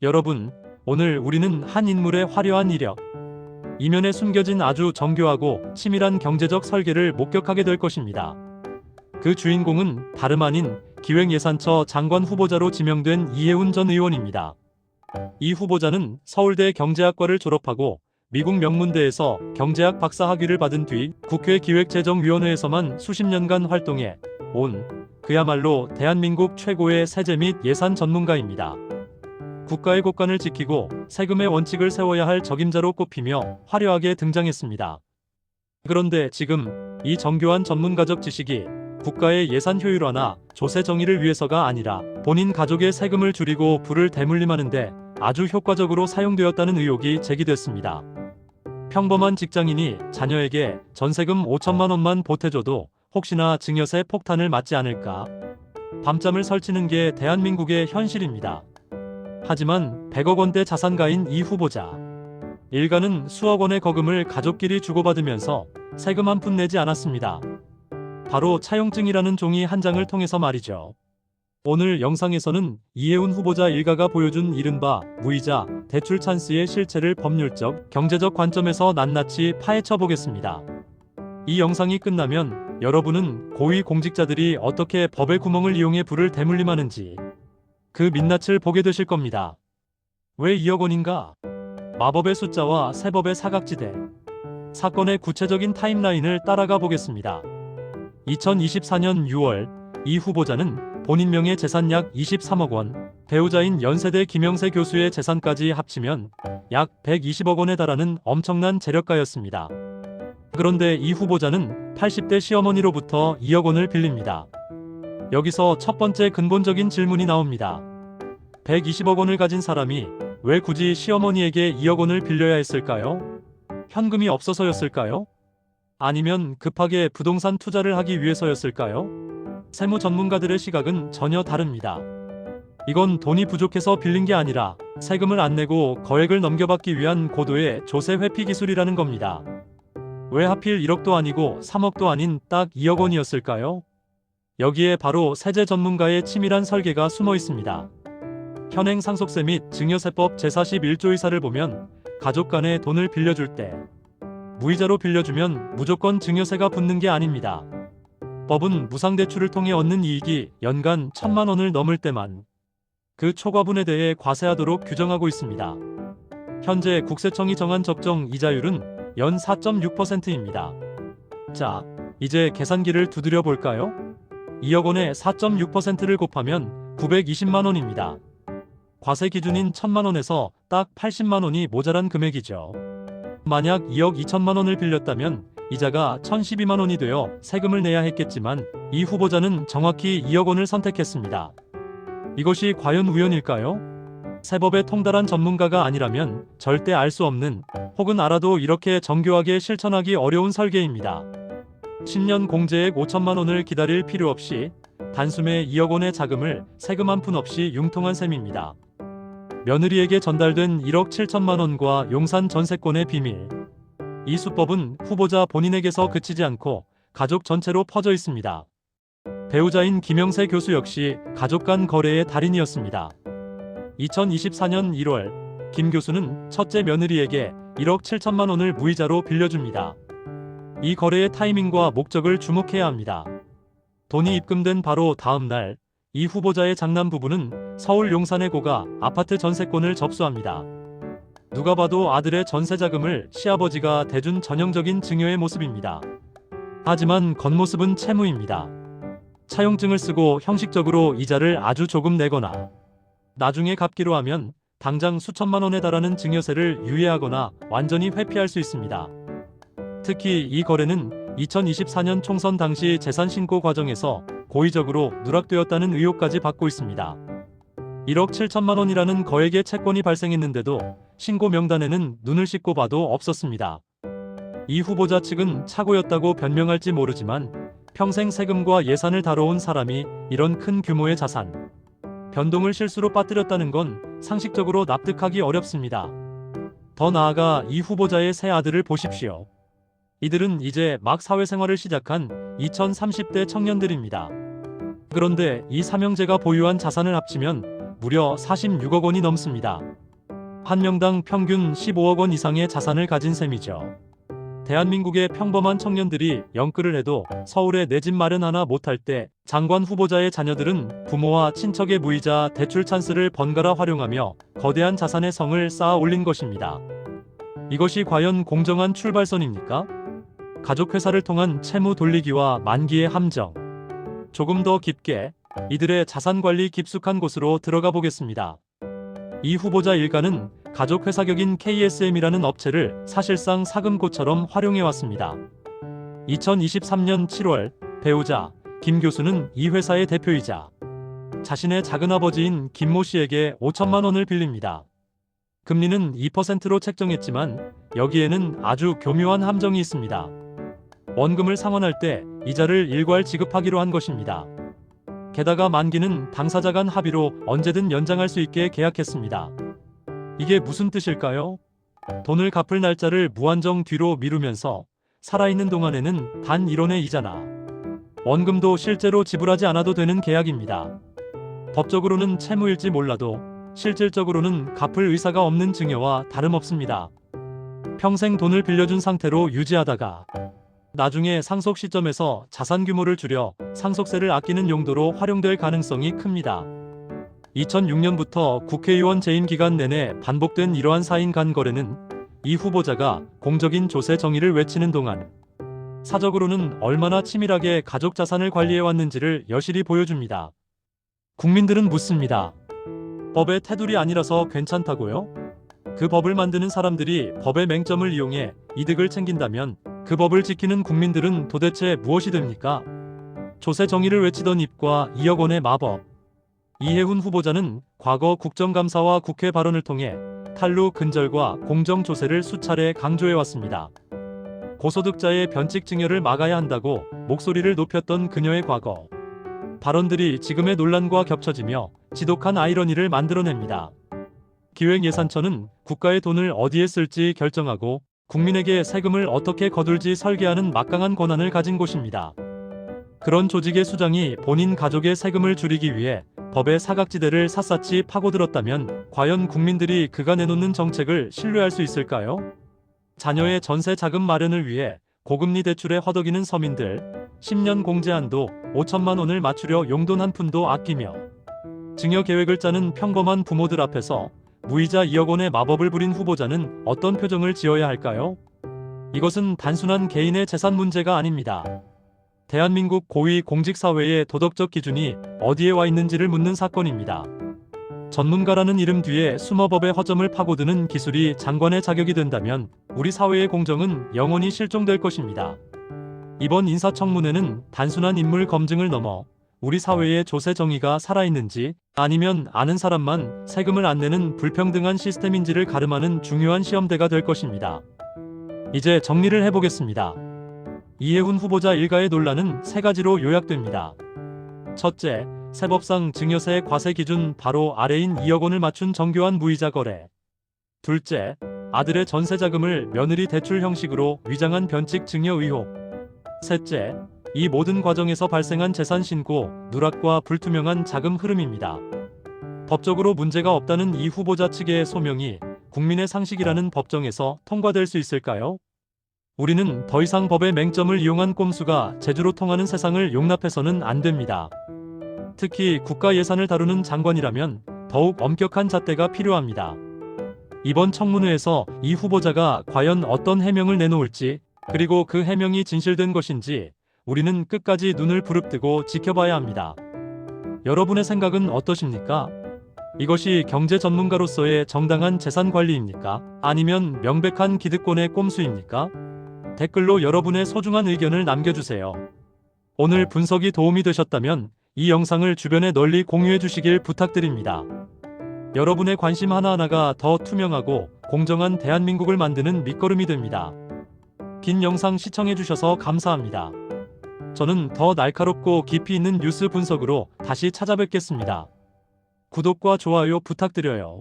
여러분, 오늘 우리는 한 인물의 화려한 이력, 이면에 숨겨진 아주 정교하고 치밀한 경제적 설계를 목격하게 될 것입니다. 그 주인공은 다름 아닌 기획예산처 장관 후보자로 지명된 이해운 전 의원입니다. 이 후보자는 서울대 경제학과를 졸업하고 미국 명문대에서 경제학 박사 학위를 받은 뒤 국회 기획재정위원회에서만 수십 년간 활동해 온 그야말로 대한민국 최고의 세제 및 예산 전문가입니다. 국가의 곳간을 지키고 세금의 원칙을 세워야 할 적임자로 꼽히며 화려하게 등장했습니다. 그런데 지금 이 정교한 전문가적 지식이 국가의 예산 효율화나 조세 정의를 위해서가 아니라 본인 가족의 세금을 줄이고 부를 대물림하는데 아주 효과적으로 사용되었다는 의혹이 제기됐습니다. 평범한 직장인이 자녀에게 전세금 5천만 원만 보태줘도 혹시나 증여세 폭탄을 맞지 않을까? 밤잠을 설치는 게 대한민국의 현실입니다. 하지만 100억 원대 자산가인 이 후보자. 일가는 수억 원의 거금을 가족끼리 주고받으면서 세금 한 푼 내지 않았습니다. 바로 차용증이라는 종이 한 장을 통해서 말이죠. 오늘 영상에서는 이해운 후보자 일가가 보여준 이른바 무이자 대출 찬스의 실체를 법률적, 경제적 관점에서 낱낱이 파헤쳐 보겠습니다. 이 영상이 끝나면 여러분은 고위 공직자들이 어떻게 법의 구멍을 이용해 부를 대물림하는지 그 민낯을 보게 되실 겁니다. 왜 2억 원인가? 마법의 숫자와 세법의 사각지대. 사건의 구체적인 타임라인을 따라가 보겠습니다. 2024년 6월 이 후보자는 본인 명의 재산 약 23억 원, 배우자인 연세대 김영세 교수의 재산까지 합치면 약 120억 원에 달하는 엄청난 재력가였습니다. 그런데 이 후보자는 80대 시어머니로부터 2억 원을 빌립니다. 여기서 첫 번째 근본적인 질문이 나옵니다. 120억 원을 가진 사람이 왜 굳이 시어머니에게 2억 원을 빌려야 했을까요? 현금이 없어서였을까요? 아니면 급하게 부동산 투자를 하기 위해서였을까요? 세무 전문가들의 시각은 전혀 다릅니다. 이건 돈이 부족해서 빌린 게 아니라 세금을 안 내고 거액을 넘겨받기 위한 고도의 조세 회피 기술이라는 겁니다. 왜 하필 1억도 아니고 3억도 아닌 딱 2억 원이었을까요? 여기에 바로 세제 전문가의 치밀한 설계가 숨어 있습니다. 현행 상속세 및 증여세법 제41조 의사를 보면 가족 간에 돈을 빌려줄 때 무이자로 빌려주면 무조건 증여세가 붙는 게 아닙니다. 법은 무상대출을 통해 얻는 이익이 연간 1,000만 원을 넘을 때만 그 초과분에 대해 과세하도록 규정하고 있습니다. 현재 국세청이 정한 적정 이자율은 연 4.6%입니다. 자, 이제 계산기를 두드려 볼까요? 2억 원에 4.6%를 곱하면 920만 원입니다. 과세 기준인 1,000만 원에서 딱 80만 원이 모자란 금액이죠. 만약 2억 2천만 원을 빌렸다면 이자가 1,012만 원이 되어 세금을 내야 했겠지만 이 후보자는 정확히 2억 원을 선택했습니다. 이것이 과연 우연일까요? 세법에 통달한 전문가가 아니라면 절대 알 수 없는, 혹은 알아도 이렇게 정교하게 실천하기 어려운 설계입니다. 10년 공제액 5천만 원을 기다릴 필요 없이 단숨에 2억 원의 자금을 세금 한 푼 없이 융통한 셈입니다. 며느리에게 전달된 1억 7천만 원과 용산 전세권의 비밀. 이 수법은 후보자 본인에게서 그치지 않고 가족 전체로 퍼져 있습니다. 배우자인 김영세 교수 역시 가족 간 거래의 달인이었습니다. 2024년 1월 김 교수는 첫째 며느리에게 1억 7천만 원을 무이자로 빌려줍니다. 이 거래의 타이밍과 목적을 주목해야 합니다. 돈이 입금된 바로 다음 날 이 후보자의 장남 부부는 서울 용산의 고가 아파트 전세권을 접수합니다. 누가 봐도 아들의 전세 자금을 시아버지가 대준 전형적인 증여의 모습입니다. 하지만 겉모습은 채무입니다. 차용증을 쓰고 형식적으로 이자를 아주 조금 내거나 나중에 갚기로 하면 당장 수천만 원에 달하는 증여세를 유예하거나 완전히 회피할 수 있습니다. 특히 이 거래는 2024년 총선 당시 재산 신고 과정에서 고의적으로 누락되었다는 의혹까지 받고 있습니다. 1억 7천만 원이라는 거액의 채권이 발생했는데도 신고 명단에는 눈을 씻고 봐도 없었습니다. 이 후보자 측은 착오였다고 변명할지 모르지만 평생 세금과 예산을 다뤄온 사람이 이런 큰 규모의 자산 변동을 실수로 빠뜨렸다는 건 상식적으로 납득하기 어렵습니다. 더 나아가 이 후보자의 세 아들을 보십시오. 이들은 이제 막 사회생활을 시작한 2030대 청년들입니다. 그런데 이 삼형제가 보유한 자산을 합치면 무려 46억 원이 넘습니다. 한 명당 평균 15억 원 이상의 자산을 가진 셈이죠. 대한민국의 평범한 청년들이 영끌을 해도 서울에 내 집 마련 하나 못할 때 장관 후보자의 자녀들은 부모와 친척의 무이자 대출 찬스를 번갈아 활용하며 거대한 자산의 성을 쌓아 올린 것입니다. 이것이 과연 공정한 출발선입니까? 가족회사를 통한 채무 돌리기와 만기의 함정. 조금 더 깊게 이들의 자산관리 깊숙한 곳으로 들어가 보겠습니다. 이 후보자 일가는 가족회사격인 KSM이라는 업체를 사실상 사금고처럼 활용해왔습니다. 2023년 7월 배우자 김 교수는 이 회사의 대표이자 자신의 작은아버지인 김모 씨에게 5천만 원을 빌립니다. 금리는 2%로 책정했지만 여기에는 아주 교묘한 함정이 있습니다. 원금을 상환할 때 이자를 일괄 지급하기로 한 것입니다. 게다가 만기는 당사자 간 합의로 언제든 연장할 수 있게 계약했습니다. 이게 무슨 뜻일까요? 돈을 갚을 날짜를 무한정 뒤로 미루면서 살아있는 동안에는 단 1원의 이자나 원금도 실제로 지불하지 않아도 되는 계약입니다. 법적으로는 채무일지 몰라도 실질적으로는 갚을 의사가 없는 증여와 다름없습니다. 평생 돈을 빌려준 상태로 유지하다가 나중에 상속 시점에서 자산 규모를 줄여 상속세를 아끼는 용도로 활용될 가능성이 큽니다. 2006년부터 국회의원 재임 기간 내내 반복된 이러한 사인 간 거래는 이 후보자가 공적인 조세 정의를 외치는 동안 사적으로는 얼마나 치밀하게 가족 자산을 관리해왔는지를 여실히 보여줍니다. 국민들은 묻습니다. 법의 테두리 아니라서 괜찮다고요? 그 법을 만드는 사람들이 법의 맹점을 이용해 이득을 챙긴다면 그 법을 지키는 국민들은 도대체 무엇이 됩니까? 조세 정의를 외치던 입과 2억 원의 마법. 이해훈 후보자는 과거 국정감사와 국회 발언을 통해 탈루 근절과 공정조세를 수차례 강조해왔습니다. 고소득자의 변칙 증여를 막아야 한다고 목소리를 높였던 그녀의 과거 발언들이 지금의 논란과 겹쳐지며 지독한 아이러니를 만들어냅니다. 기획예산처는 국가의 돈을 어디에 쓸지 결정하고 국민에게 세금을 어떻게 거둘지 설계하는 막강한 권한을 가진 곳입니다. 그런 조직의 수장이 본인 가족의 세금을 줄이기 위해 법의 사각지대를 샅샅이 파고들었다면 과연 국민들이 그가 내놓는 정책을 신뢰할 수 있을까요? 자녀의 전세 자금 마련을 위해 고금리 대출에 허덕이는 서민들, 10년 공제한도 5천만 원을 맞추려 용돈 한 푼도 아끼며 증여 계획을 짜는 평범한 부모들 앞에서 무이자 2억 원의 마법을 부린 후보자는 어떤 표정을 지어야 할까요? 이것은 단순한 개인의 재산 문제가 아닙니다. 대한민국 고위 공직사회의 도덕적 기준이 어디에 와 있는지를 묻는 사건입니다. 전문가라는 이름 뒤에 숨어 법의 허점을 파고드는 기술이 장관의 자격이 된다면 우리 사회의 공정은 영원히 실종될 것입니다. 이번 인사청문회는 단순한 인물 검증을 넘어 우리 사회의 조세 정의가 살아있는지 아니면 아는 사람만 세금을 안 내는 불평등한 시스템인지를 가름하는 중요한 시험대가 될 것입니다. 이제 정리를 해보겠습니다. 이해훈 후보자 일가의 논란은 세 가지로 요약됩니다. 첫째, 세법상 증여세 과세 기준 바로 아래인 2억 원을 맞춘 정교한 무이자 거래. 둘째, 아들의 전세 자금을 며느리 대출 형식으로 위장한 변칙 증여 의혹. 셋째, 이 모든 과정에서 발생한 재산 신고, 누락과 불투명한 자금 흐름입니다. 법적으로 문제가 없다는 이 후보자 측의 소명이 국민의 상식이라는 법정에서 통과될 수 있을까요? 우리는 더 이상 법의 맹점을 이용한 꼼수가 제주로 통하는 세상을 용납해서는 안 됩니다. 특히 국가 예산을 다루는 장관이라면 더욱 엄격한 잣대가 필요합니다. 이번 청문회에서 이 후보자가 과연 어떤 해명을 내놓을지, 그리고 그 해명이 진실된 것인지 우리는 끝까지 눈을 부릅뜨고 지켜봐야 합니다. 여러분의 생각은 어떠십니까? 이것이 경제 전문가로서의 정당한 재산 관리입니까? 아니면 명백한 기득권의 꼼수입니까? 댓글로 여러분의 소중한 의견을 남겨주세요. 오늘 분석이 도움이 되셨다면 이 영상을 주변에 널리 공유해 주시길 부탁드립니다. 여러분의 관심 하나하나가 더 투명하고 공정한 대한민국을 만드는 밑거름이 됩니다. 긴 영상 시청해 주셔서 감사합니다. 저는 더 날카롭고 깊이 있는 뉴스 분석으로 다시 찾아뵙겠습니다. 구독과 좋아요 부탁드려요.